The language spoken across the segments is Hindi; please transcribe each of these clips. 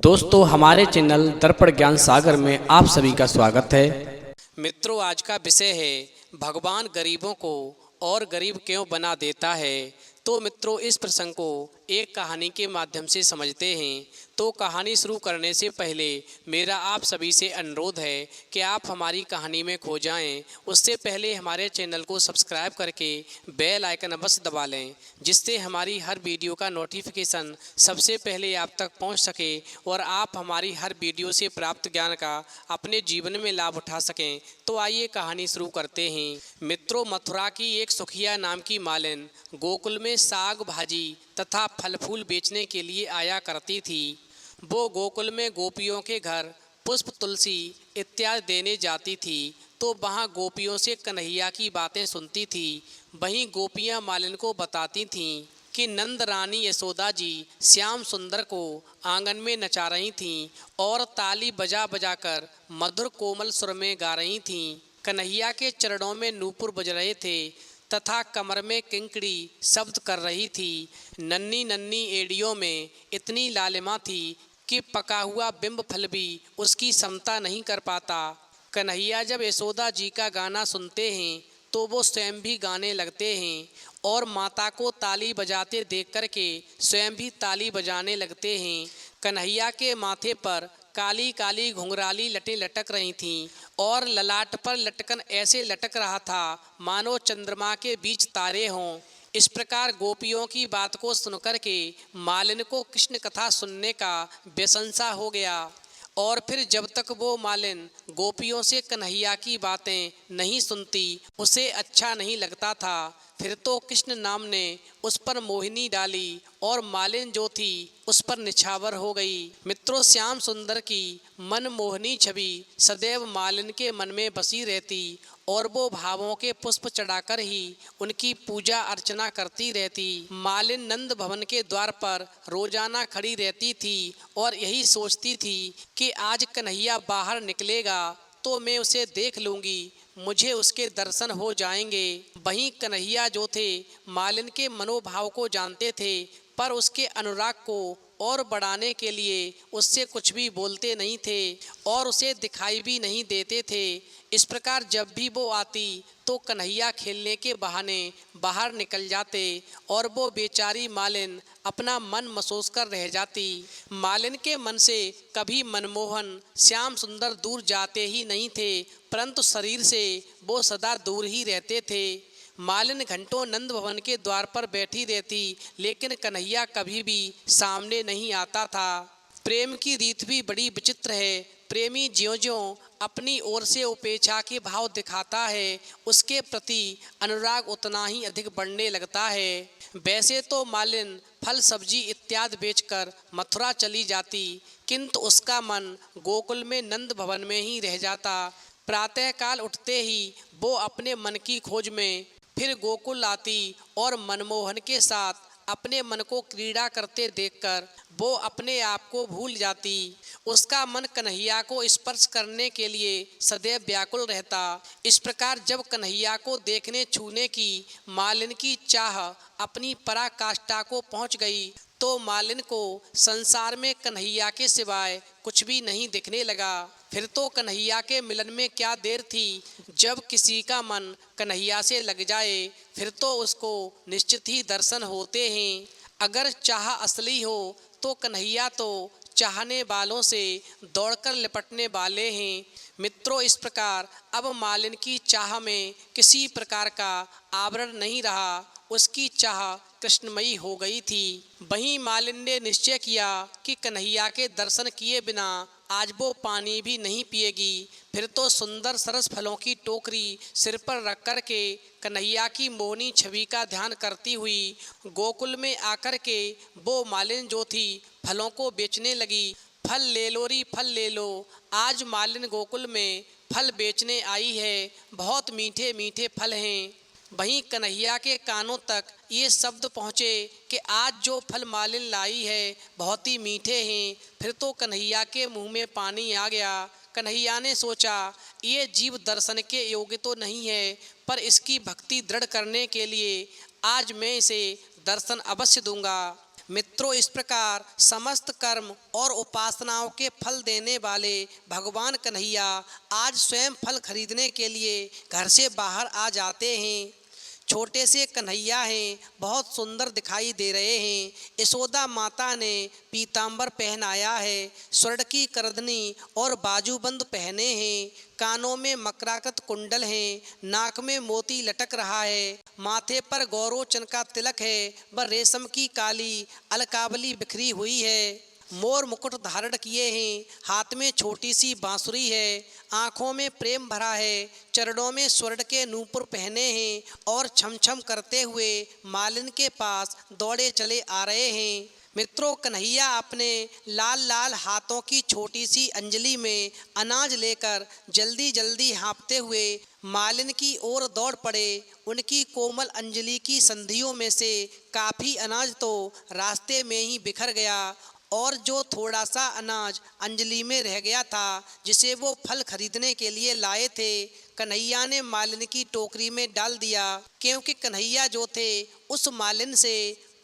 दोस्तों हमारे चैनल दर्पण ज्ञान सागर में आप सभी का स्वागत है। मित्रों, आज का विषय है भगवान गरीबों को और गरीब क्यों बना देता है। तो मित्रों, इस प्रसंग को एक कहानी के माध्यम से समझते हैं। तो कहानी शुरू करने से पहले मेरा आप सभी से अनुरोध है कि आप हमारी कहानी में खो जाएं। उससे पहले हमारे चैनल को सब्सक्राइब करके बेल आइकन अवश्य दबा लें, जिससे हमारी हर वीडियो का नोटिफिकेशन सबसे पहले आप तक पहुंच सके और आप हमारी हर वीडियो से प्राप्त ज्ञान का अपने जीवन में लाभ उठा सकें। तो आइए कहानी शुरू करते हैं। मित्रों, मथुरा की एक सुखिया नाम की मालिन गोकुल में साग भाजी तथा फल फूल बेचने के लिए आया करती थी। वो गोकुल में गोपियों के घर पुष्प तुलसी इत्यादि देने जाती थी, तो वहाँ गोपियों से कन्हैया की बातें सुनती थी। वहीं गोपियाँ मालिन को बताती थीं कि नंद रानी यशोदा जी श्याम सुंदर को आंगन में नचा रही थीं और ताली बजा बजा कर मधुर कोमल सुर में गा रही थीं। कन्हैया के चरणों में नूपुर बज रहे थे तथा कमर में किंकड़ी शब्द कर रही थी। नन्ही नन्ही एड़ियों में इतनी लालिमा थी कि पका हुआ बिंब फल भी उसकी समता नहीं कर पाता। कन्हैया जब यशोदा जी का गाना सुनते हैं तो वो स्वयं भी गाने लगते हैं और माता को ताली बजाते देख कर के स्वयं भी ताली बजाने लगते हैं। कन्हैया के माथे पर काली काली घुंघराली लटें लटक रही थीं और ललाट पर लटकन ऐसे लटक रहा था मानो चंद्रमा के बीच तारे हों। इस प्रकार गोपियों की बात को सुनकर के मालिन को कृष्ण कथा सुनने का बेसंसा हो गया। और फिर जब तक वो मालिन गोपियों से कन्हैया की बातें नहीं सुनती उसे अच्छा नहीं लगता था। फिर तो कृष्ण नाम ने उस पर मोहिनी डाली और मालिन जो थी उस पर निछावर हो गई। मित्रों, श्याम सुंदर की मनमोहनी छवि सदैव मालिन के मन में बसी रहती और वो भावों के पुष्प चढ़ाकर ही उनकी पूजा अर्चना करती रहती। मालिन नंद भवन के द्वार पर रोजाना खड़ी रहती थी और यही सोचती थी कि आज कन्हैया बाहर निकलेगा तो मैं उसे देख लूँगी, मुझे उसके दर्शन हो जाएंगे। वहीं कन्हैया जो थे मालिन के मनोभाव को जानते थे, पर उसके अनुराग को और बढ़ाने के लिए उससे कुछ भी बोलते नहीं थे और उसे दिखाई भी नहीं देते थे। इस प्रकार जब भी वो आती तो कन्हैया खेलने के बहाने बाहर निकल जाते और वो बेचारी मालिन अपना मन मसोस कर रह जाती। मालिन के मन से कभी मनमोहन श्याम सुंदर दूर जाते ही नहीं थे, परंतु शरीर से वो सदा दूर ही रहते थे। मालिन घंटों नंद भवन के द्वार पर बैठी रहती, लेकिन कन्हैया कभी भी सामने नहीं आता था। प्रेम की रीत भी बड़ी विचित्र है। प्रेमी ज्यों-ज्यों अपनी ओर से उपेक्षा के भाव दिखाता है, उसके प्रति अनुराग उतना ही अधिक बढ़ने लगता है। वैसे तो मालिन फल सब्जी इत्यादि बेचकर मथुरा चली जाती, किंतु उसका मन गोकुल में नंद भवन में ही रह जाता। प्रातःकाल उठते ही वो अपने मन की खोज में फिर गोकुल आती और मनमोहन के साथ अपने मन को क्रीड़ा करते देखकर वो अपने आप को भूल जाती। उसका मन कन्हैया को स्पर्श करने के लिए सदैव व्याकुल रहता। इस प्रकार जब कन्हैया को देखने छूने की मालिन की चाह अपनी पराकाष्ठा को पहुंच गई तो मालिन को संसार में कन्हैया के सिवाय कुछ भी नहीं दिखने लगा। फिर तो कन्हैया के मिलन में क्या देर थी। जब किसी का मन कन्हैया से लग जाए फिर तो उसको निश्चित ही दर्शन होते हैं। अगर चाह असली हो तो कन्हैया तो चाहने वालों से दौड़कर लिपटने वाले हैं। मित्रों, इस प्रकार अब मालिन की चाह में किसी प्रकार का आवरण नहीं रहा, उसकी चाह कृष्णमयी हो गई थी। वहीं मालिन ने निश्चय किया कि कन्हैया के दर्शन किए बिना आज वो पानी भी नहीं पिएगी। फिर तो सुंदर सरस फलों की टोकरी सिर पर रख कर के कन्हैया की मोहनी छवि का ध्यान करती हुई गोकुल में आकर के वो मालिन जो थी फलों को बेचने लगी। फल ले लो री फल ले लो, आज मालिन गोकुल में फल बेचने आई है, बहुत मीठे मीठे फल हैं। वहीं कन्हैया के कानों तक ये शब्द पहुँचे कि आज जो फल मालिन लाई है बहुत ही मीठे हैं। फिर तो कन्हैया के मुंह में पानी आ गया। कन्हैया ने सोचा, ये जीव दर्शन के योग्य तो नहीं है, पर इसकी भक्ति दृढ़ करने के लिए आज मैं इसे दर्शन अवश्य दूंगा। मित्रों, इस प्रकार समस्त कर्म और उपासनाओं के फल देने वाले भगवान कन्हैया आज स्वयं फल खरीदने के लिए घर से बाहर आ जाते हैं। छोटे से कन्हैया हैं, बहुत सुंदर दिखाई दे रहे हैं। यशोदा माता ने पीतांबर पहनाया है, स्वर्ण की करधनी और बाजूबंद पहने हैं, कानों में मकराकृत कुंडल हैं, नाक में मोती लटक रहा है, माथे पर गौरोचन का तिलक है, व रेशम की काली अलकावली बिखरी हुई है। मोर मुकुट धारण किए हैं, हाथ में छोटी सी बांसुरी है, आँखों में प्रेम भरा है, चरणों में स्वर्ण के नूपुर पहने हैं और छम छम करते हुए मालिन के पास दौड़े चले आ रहे हैं। मित्रों, कन्हैया अपने लाल लाल हाथों की छोटी सी अंजलि में अनाज लेकर जल्दी जल्दी हाँफते हुए मालिन की ओर दौड़ पड़े। उनकी कोमल अंजलि की संधियों में से काफ़ी अनाज तो रास्ते में ही बिखर गया और जो थोड़ा सा अनाज अंजलि में रह गया था, जिसे वो फल खरीदने के लिए लाए थे, कन्हैया ने मालिन की टोकरी में डाल दिया, क्योंकि कन्हैया जो थे उस मालिन से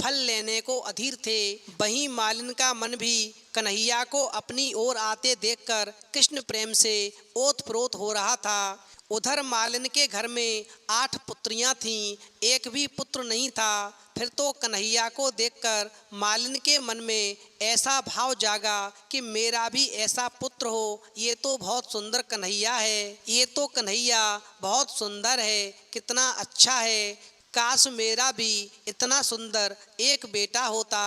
फल लेने को अधीर थे। वहीं मालिन का मन भी कन्हैया को अपनी ओर आते देखकर कृष्ण प्रेम से ओतप्रोत हो रहा था। उधर मालिन के घर में 8 पुत्रियां थीं, एक भी पुत्र नहीं था। फिर तो कन्हैया को देखकर मालिन के मन में ऐसा भाव जागा कि मेरा भी ऐसा पुत्र हो। ये तो बहुत सुंदर कन्हैया है, ये तो कन्हैया बहुत सुंदर है, कितना अच्छा है, काश मेरा भी इतना सुंदर एक बेटा होता।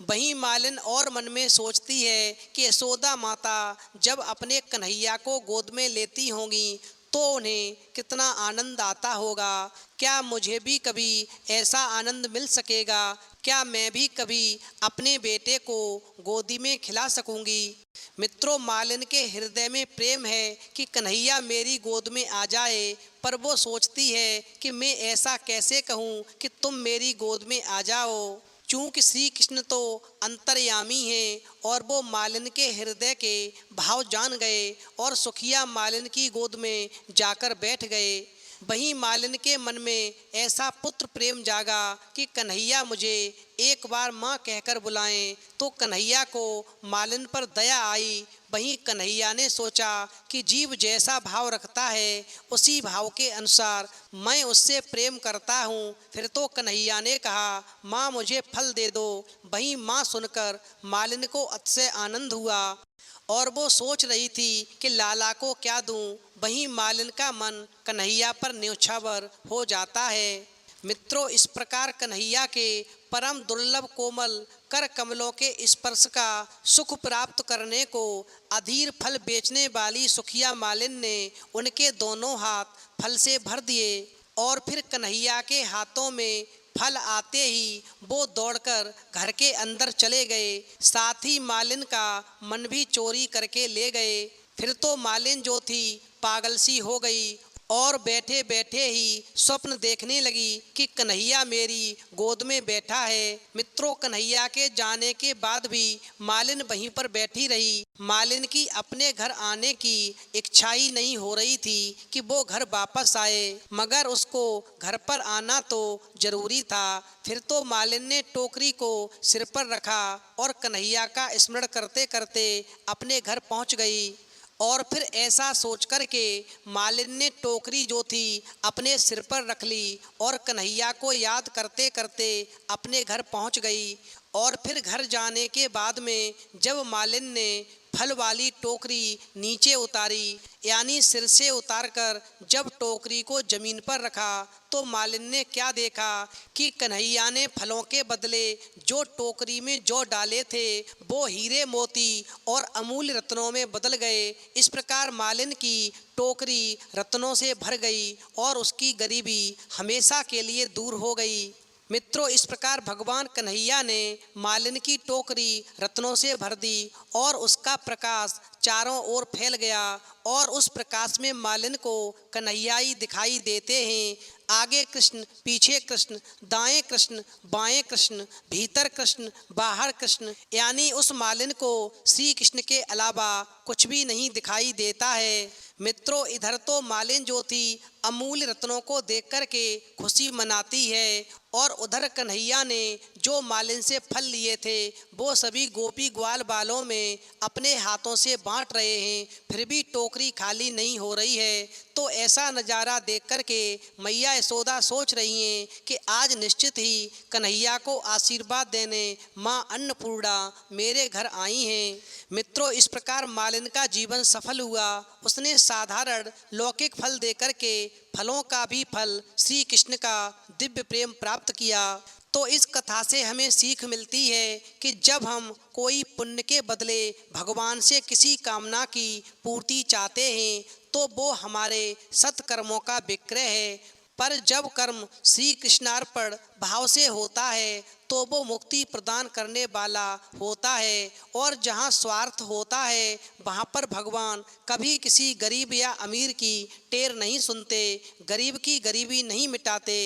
वहीं मालिन और मन में सोचती है कि यशोदा माता जब अपने कन्हैया को गोद में लेती होंगी तो उन्हें कितना आनंद आता होगा। क्या मुझे भी कभी ऐसा आनंद मिल सकेगा? क्या मैं भी कभी अपने बेटे को गोदी में खिला सकूंगी? मित्रों, मालिन के हृदय में प्रेम है कि कन्हैया मेरी गोद में आ जाए, पर वो सोचती है कि मैं ऐसा कैसे कहूँ कि तुम मेरी गोद में आ जाओ। चूँकि श्री कृष्ण तो अंतर्यामी हैं और वो मालिन के हृदय के भाव जान गए और सुखिया मालिन की गोद में जाकर बैठ गए। वहीं मालिन के मन में ऐसा पुत्र प्रेम जागा कि कन्हैया मुझे एक बार माँ कहकर बुलाएं। तो कन्हैया को मालिन पर दया आई। वहीं कन्हैया ने सोचा कि जीव जैसा भाव रखता है उसी भाव के अनुसार मैं उससे प्रेम करता हूँ। फिर तो कन्हैया ने कहा, माँ मुझे फल दे दो। वहीं माँ सुनकर मालिन को अतिशय आनंद हुआ और वो सोच रही थी कि लाला को क्या दूं। वहीं मालिन का मन कन्हैया पर न्योछावर हो जाता है। मित्रों, इस प्रकार कन्हैया के परम दुर्लभ कोमल कर कमलों के स्पर्श का सुख प्राप्त करने को अधीर फल बेचने वाली सुखिया मालिन ने उनके दोनों हाथ फल से भर दिए और फिर कन्हैया के हाथों में फल आते ही वो दौड़कर घर के अंदर चले गए। साथ ही मालिन का मन भी चोरी करके ले गए। फिर तो मालिन जो थी पागल सी हो गई और बैठे बैठे ही स्वप्न देखने लगी कि कन्हैया मेरी गोद में बैठा है। मित्रों, कन्हैया के जाने के बाद भी मालिन वहीं पर बैठी रही। मालिन की अपने घर आने की इच्छा ही नहीं हो रही थी कि वो घर वापस आए, मगर उसको घर पर आना तो जरूरी था। फिर तो मालिन ने टोकरी को सिर पर रखा और कन्हैया का स्मरण करते करते अपने घर पहुंच गई। और फिर ऐसा सोच कर के मालिन ने टोकरी जो थी अपने सिर पर रख ली और कन्हैया को याद करते करते अपने घर पहुंच गई। और फिर घर जाने के बाद में जब मालिन ने फल वाली टोकरी नीचे उतारी, यानी सिर से उतारकर जब टोकरी को जमीन पर रखा, तो मालिन ने क्या देखा कि कन्हैया ने फलों के बदले जो टोकरी में जो डाले थे वो हीरे मोती और अमूल्य रत्नों में बदल गए। इस प्रकार मालिन की टोकरी रत्नों से भर गई और उसकी गरीबी हमेशा के लिए दूर हो गई। मित्रों, इस प्रकार भगवान कन्हैया ने मालिन की टोकरी रत्नों से भर दी और उसका प्रकाश चारों ओर फैल गया और उस प्रकाश में मालिन को कन्हैया ही दिखाई देते हैं। आगे कृष्ण, पीछे कृष्ण, दाएं कृष्ण, बाएं कृष्ण, भीतर कृष्ण, बाहर कृष्ण, यानी उस मालिन को श्री कृष्ण के अलावा कुछ भी नहीं दिखाई देता है। मित्रों, इधर तो मालिन जो थी अमूल्य रत्नों को देख कर के खुशी मनाती है। और उधर कन्हैया ने जो मालिन से फल लिए थे वो सभी गोपी ग्वाल बालों में अपने हाथों से बांट रहे हैं, फिर भी टोकरी खाली नहीं हो रही है। तो ऐसा नज़ारा देख कर के मैया यशोदा सोच रही हैं कि आज निश्चित ही कन्हैया को आशीर्वाद देने माँ अन्नपूर्णा मेरे घर आई हैं। मित्रों, इस प्रकार मालिन का जीवन सफल हुआ। उसने साधारण लौकिक फल देकर के फलों का भी फल श्री कृष्ण का दिव्य प्रेम प्राप्त किया। तो इस कथा से हमें सीख मिलती है कि जब हम कोई पुण्य के बदले भगवान से किसी कामना की पूर्ति चाहते हैं तो वो हमारे सत्कर्मों का विक्रय है। पर जब कर्म श्री कृष्णार्पण भाव से होता है तो वो मुक्ति प्रदान करने वाला होता है। और जहाँ स्वार्थ होता है वहाँ पर भगवान कभी किसी गरीब या अमीर की टेर नहीं सुनते, गरीब की गरीबी नहीं मिटाते।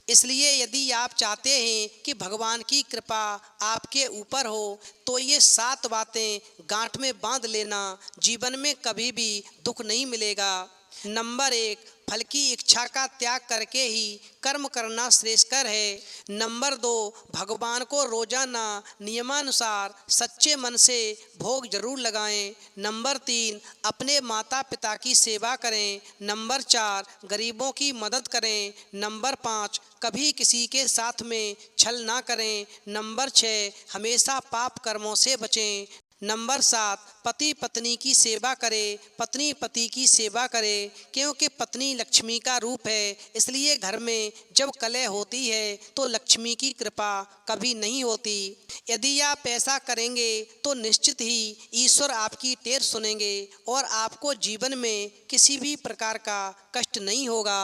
इसलिए यदि आप चाहते हैं कि भगवान की कृपा आपके ऊपर हो तो ये 7 बातें गांठ में बांध लेना, जीवन में कभी भी दुख नहीं मिलेगा। नंबर 1, फल की इच्छा का त्याग करके ही कर्म करना श्रेष्ठकर है। नंबर 2, भगवान को रोजाना नियमानुसार सच्चे मन से भोग जरूर लगाएं। नंबर 3, अपने माता पिता की सेवा करें। नंबर 4, गरीबों की मदद करें। नंबर 5, कभी किसी के साथ में छल ना करें। नंबर 6, हमेशा पाप कर्मों से बचें। नंबर 7, पति पत्नी की सेवा करे, पत्नी पति की सेवा करे, क्योंकि पत्नी लक्ष्मी का रूप है। इसलिए घर में जब कलह होती है तो लक्ष्मी की कृपा कभी नहीं होती। यदि आप ऐसा करेंगे तो निश्चित ही ईश्वर आपकी टेर सुनेंगे और आपको जीवन में किसी भी प्रकार का कष्ट नहीं होगा।